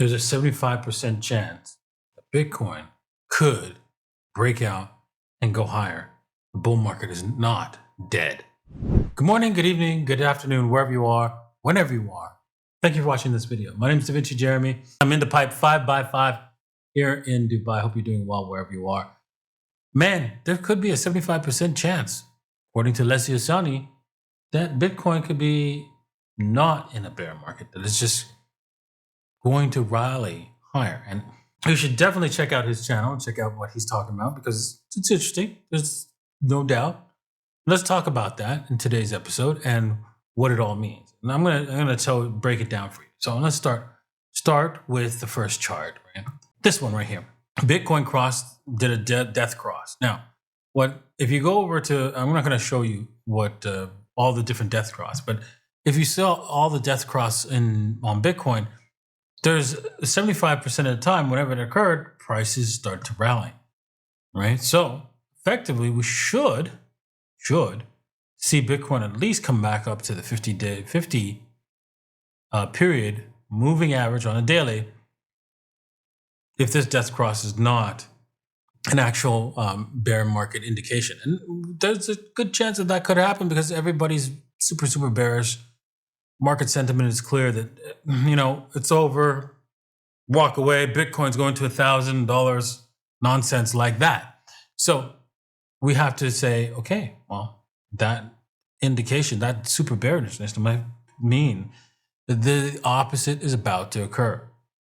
there's a 75% chance that Bitcoin could break out and go higher. The bull market is not dead. Good morning, good evening, good afternoon, wherever you are, whenever you are. Thank you for watching this video. My name is Davinci Jeremy. I'm in the pipe 5x5 here in Dubai. Hope you're doing well wherever you are. Man, there could be a 75% chance, according to Lesley Asani, that Bitcoin could be not in a bear market, that it's just going to rally higher. And you should definitely check out his channel and check out what he's talking about because it's interesting. There's no doubt. Let's talk about that in today's episode and what it all means. And I'm gonna break it down for you. So let's start with the first chart, right? This one right here. Bitcoin did a death cross. Now, if you go over to, I'm not going to show you what all the different death cross, but if you saw all the death cross on Bitcoin, there's 75% of the time, whenever it occurred, prices start to rally, right? So effectively, we should see Bitcoin at least come back up to the 50 period moving average on a daily, if this death cross is not an actual bear market indication. And there's a good chance that could happen because everybody's super bearish. Market sentiment is clear that, it's over, walk away, Bitcoin's going to $1,000, nonsense like that. So we have to say, okay, well, that indication, that super bearishness might mean that the opposite is about to occur.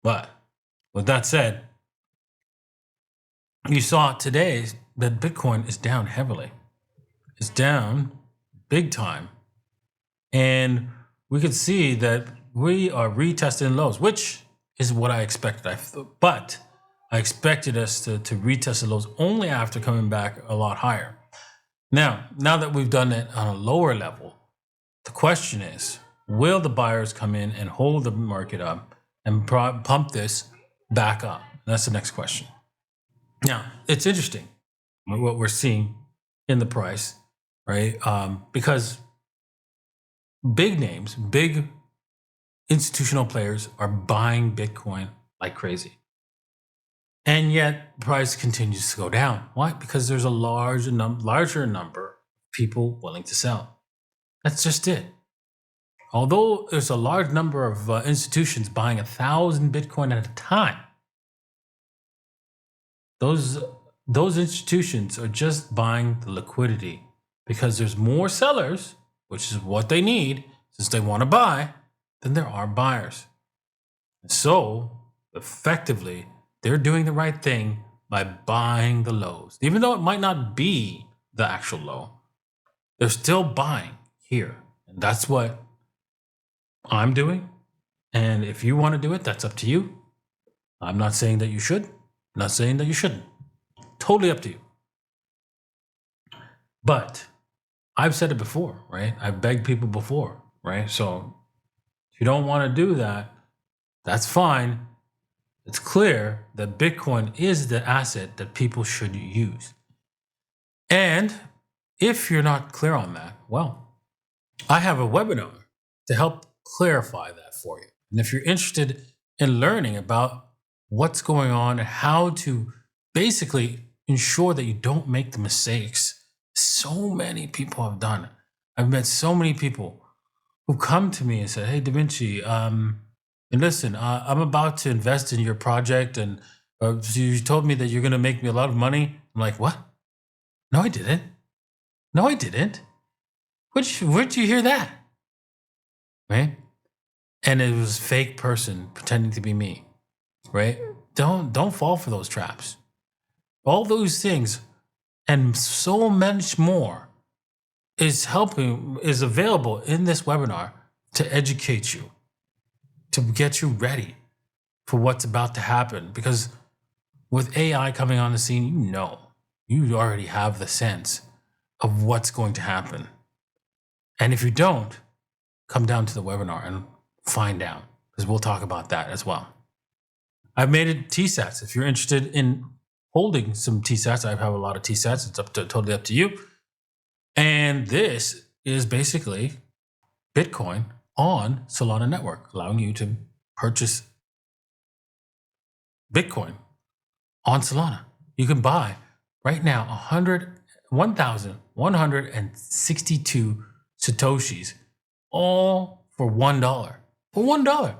But with that said, you saw today that Bitcoin is down heavily. It's down big time. And we could see that we are retesting lows, which is what I expected. But I expected us to retest the lows only after coming back a lot higher. Now that we've done it on a lower level, the question is, will the buyers come in and hold the market up and pump this back up? That's the next question. Now, it's interesting what we're seeing in the price, right? Because big names, big institutional players are buying Bitcoin like crazy. And yet price continues to go down. Why? Because there's a larger number of people willing to sell. That's just it. Although there's a large number of institutions buying 1,000 Bitcoin at a time, those institutions are just buying the liquidity because there's more sellers, which is what they need since they want to buy, than there are buyers. So effectively, they're doing the right thing by buying the lows. Even though it might not be the actual low, they're still buying here. And that's what I'm doing. And if you want to do it, that's up to you. I'm not saying that you should. I'm not saying that you shouldn't. Totally up to you. But I've said it before, right? I've begged people before, right? So if you don't want to do that, that's fine. It's clear that Bitcoin is the asset that people should use. And if you're not clear on that, well, I have a webinar to help clarify that for you. And if you're interested in learning about what's going on and how to basically ensure that you don't make the mistakes so many people have done. I've met so many people who come to me and say, hey, Davinci, and listen, I'm about to invest in your project and you told me that you're going to make me a lot of money. I'm like, what? No, I didn't. No, I didn't. Where'd you hear that? Right? And it was a fake person pretending to be me. Right? Don't fall for those traps. All those things and so much more is available in this webinar to educate you, to get you ready for what's about to happen. Because with AI coming on the scene, you already have the sense of what's going to happen. And if you don't, come down to the webinar and find out, because we'll talk about that as well. I've made it TSATs. If you're interested in holding some TSATs, I have a lot of TSATs. It's totally up to you. And this is basically Bitcoin on Solana network, allowing you to purchase Bitcoin on Solana. You can buy right now 1,162 Satoshis, all for $1. For $1.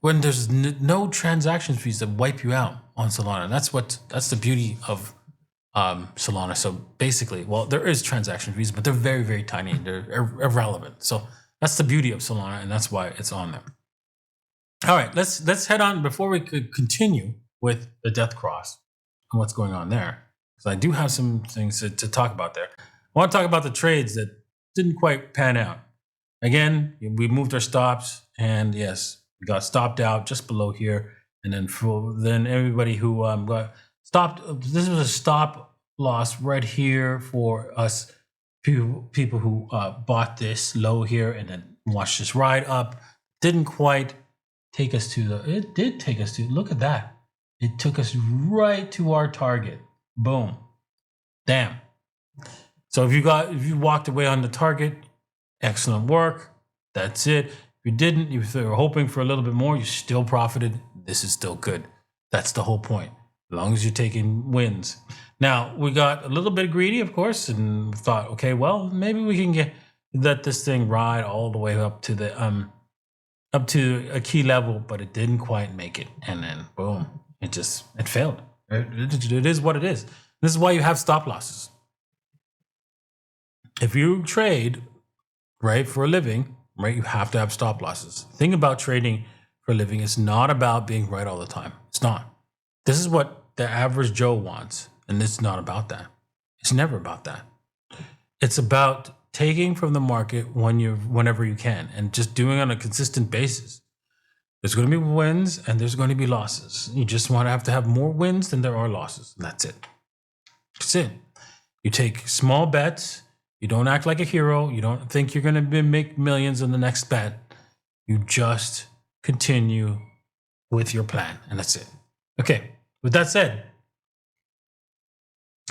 When there's no transaction fees that wipe you out on Solana. That's the beauty of Solana. So basically, well, there is transaction fees, but they're very, very tiny. They're irrelevant. So that's the beauty of Solana, and that's why it's on there. All right, let's head on before we could continue with the death cross and what's going on there. Because I do have some things to talk about there. I want to talk about the trades that didn't quite pan out. Again, we moved our stops, and yes, we got stopped out just below here, and then everybody who got stopped. This was a stop loss right here for us people who bought this low here and then watched this ride up. Didn't quite take us to it did take us to, look at that. It took us right to our target. Boom. Damn. So if you walked away on the target, excellent work. That's it. If you didn't, if you were hoping for a little bit more, you still profited. This is still good. That's the whole point. As long as you're taking wins. Now, we got a little bit greedy, of course, and thought, okay, well, maybe we can let this thing ride all the way up to the up to a key level, but it didn't quite make it. And then boom, it failed. It is what it is. This is why you have stop losses. If you trade, right, for a living, right, you have to have stop losses. The thing about trading for a living is not about being right all the time. It's not. This is what the average Joe wants, and it's not about that. It's never about that. It's about taking from the market whenever you can, and just doing it on a consistent basis. There's going to be wins and there's going to be losses. You just want to have more wins than there are losses. And that's it. That's it. You take small bets. You don't act like a hero. You don't think you're going to make millions in the next bet. You just continue with your plan, and that's it. Okay. With that said,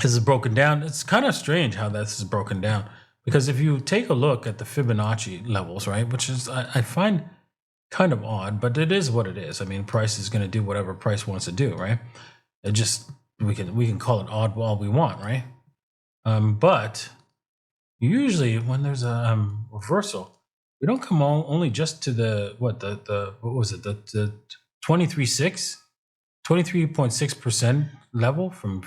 this is broken down. It's kind of strange how this is broken down, because if you take a look at the Fibonacci levels, right, which is I find kind of odd, but it is what it is. I mean, price is going to do whatever price wants to do, right? It just we can call it odd all we want, right? But usually when there's a reversal, we don't come only just to the what was it, the 23.6% level from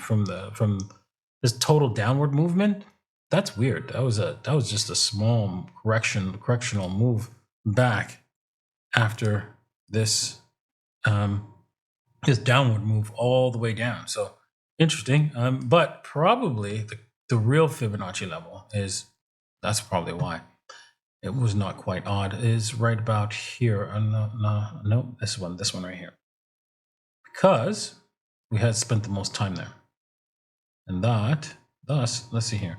this total downward movement. That's weird. That was just a small correctional move back after this this downward move all the way down. So interesting. But probably the real Fibonacci level that's probably why it was not quite odd, is right about here. No, this one right here. Because we had spent the most time there. And thus, let's see here.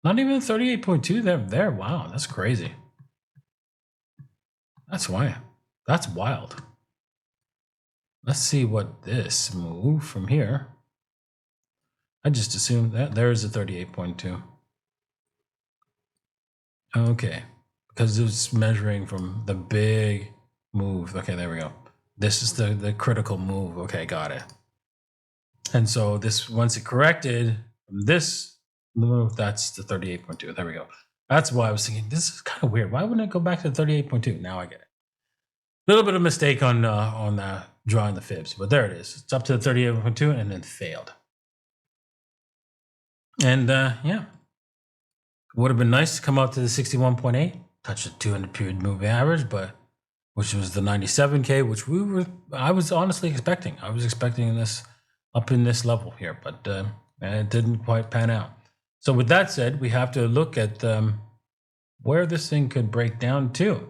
Not even 38.2 there. Wow, that's crazy. That's why. That's wild. Let's see what this move from here. I just assumed that there's a 38.2. Okay, because it's measuring from the big move. Okay, there we go. This is the critical move. Okay, got it. And so this, once it corrected from this move, that's the 38.2. There we go. That's why I was thinking, this is kind of weird. Why wouldn't it go back to the 38.2? Now I get it. A little bit of mistake on drawing the fibs, but there it is. It's up to the 38.2 and then failed. And yeah, would have been nice to come up to the 61.8, touch the 200 period moving average, but which was the 97K, which I was honestly expecting. I was expecting this up in this level here, but it didn't quite pan out. So with that said, we have to look at where this thing could break down to.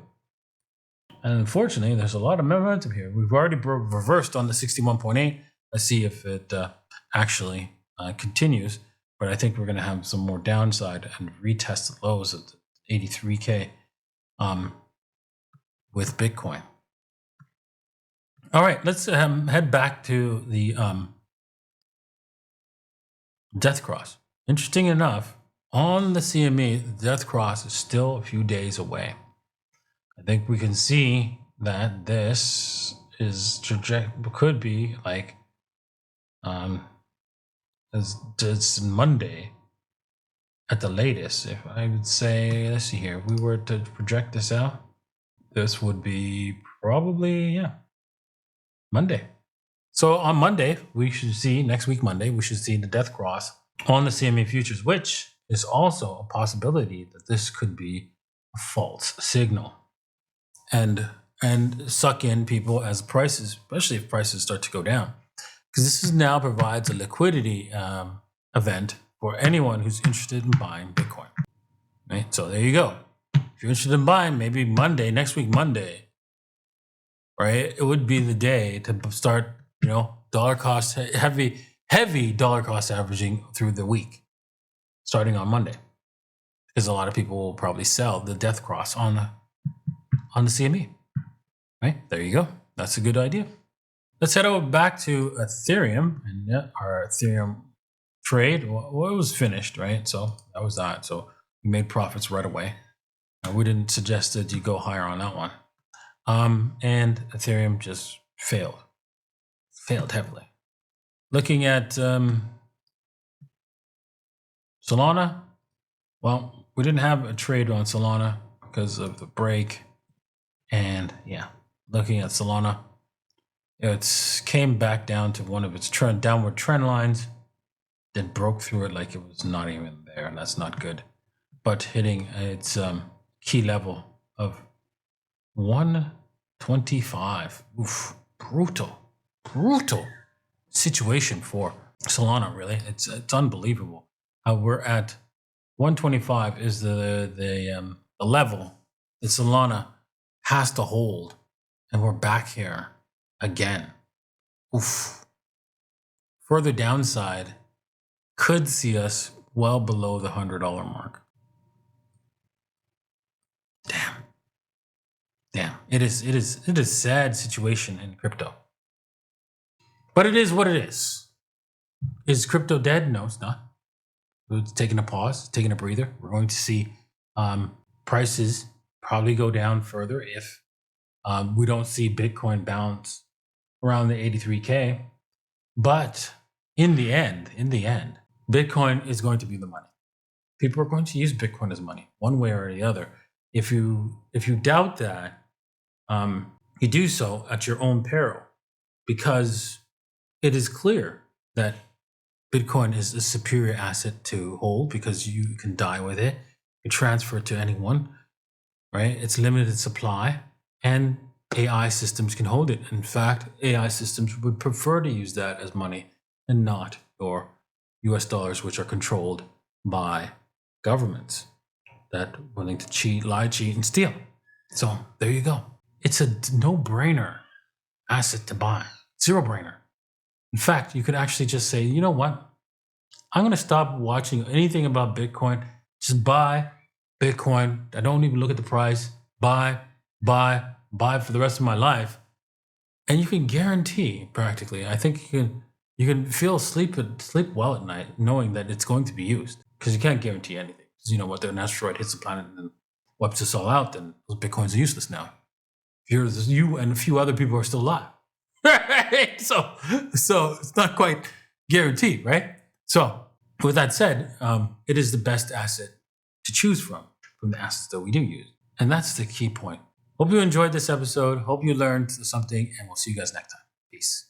And unfortunately, there's a lot of momentum here. We've already reversed on the 61.8. Let's see if it actually continues. But I think we're going to have some more downside and retest the lows at 83K with Bitcoin. All right, let's head back to the death cross. Interesting enough, on the CME, the death cross is still a few days away. I think we can see that this is could be like It's Monday at the latest. If I would say, let's see here, if we were to project this out, this would be probably, Monday. So on Monday, we should see, next week Monday, we should see the death cross on the CME futures, which is also a possibility that this could be a false signal and suck in people as prices, especially if prices start to go down. Because this now provides a liquidity event for anyone who's interested in buying Bitcoin. Right? So there you go. If you're interested in buying, maybe Monday, next week, Monday, right? It would be the day to start, dollar cost, heavy dollar cost averaging through the week, starting on Monday. Because a lot of people will probably sell the death cross on the CME. Right? There you go. That's a good idea. Let's head over back to Ethereum, and our Ethereum trade. Well, it was finished, right? So that was that. So we made profits right away. We didn't suggest that you go higher on that one. And Ethereum just failed heavily. Looking at Solana, well, we didn't have a trade on Solana because of the break. And looking at Solana, it came back down to one of its downward trend lines, then broke through it like it was not even there, and that's not good. But hitting its key level of 125. Oof, brutal situation for Solana, really. It's unbelievable how we're at 125 is the level that Solana has to hold, and we're back here again. Oof. Further downside could see us well below the $100 mark. Damn. It is a sad situation in crypto. But it is what it is. Is crypto dead? No, it's not. It's taking a pause, taking a breather. We're going to see prices probably go down further if we don't see Bitcoin bounce around the 83K. But in the end, Bitcoin is going to be the money. People are going to use Bitcoin as money, one way or the other. If you doubt that, you do so at your own peril, because it is clear that Bitcoin is a superior asset to hold because you can die with it. You transfer it to anyone, right? It's limited supply, and AI systems can hold it. In fact, AI systems would prefer to use that as money and not your US dollars, which are controlled by governments that are willing to cheat, lie, cheat, and steal. So there you go. It's a no-brainer asset to buy. Zero-brainer. In fact, you could actually just say, you know what? I'm going to stop watching anything about Bitcoin. Just buy Bitcoin. I don't even look at the price. Buy for the rest of my life. And you can guarantee, practically, I think you can sleep well at night knowing that it's going to be used, because you can't guarantee anything. Because you know what, an asteroid hits the planet and wipes us all out, then those Bitcoins are useless now. You and a few other people are still alive. Right? So it's not quite guaranteed, right? So with that said, it is the best asset to choose from the assets that we do use. And that's the key point. Hope you enjoyed this episode. Hope you learned something, and we'll see you guys next time. Peace.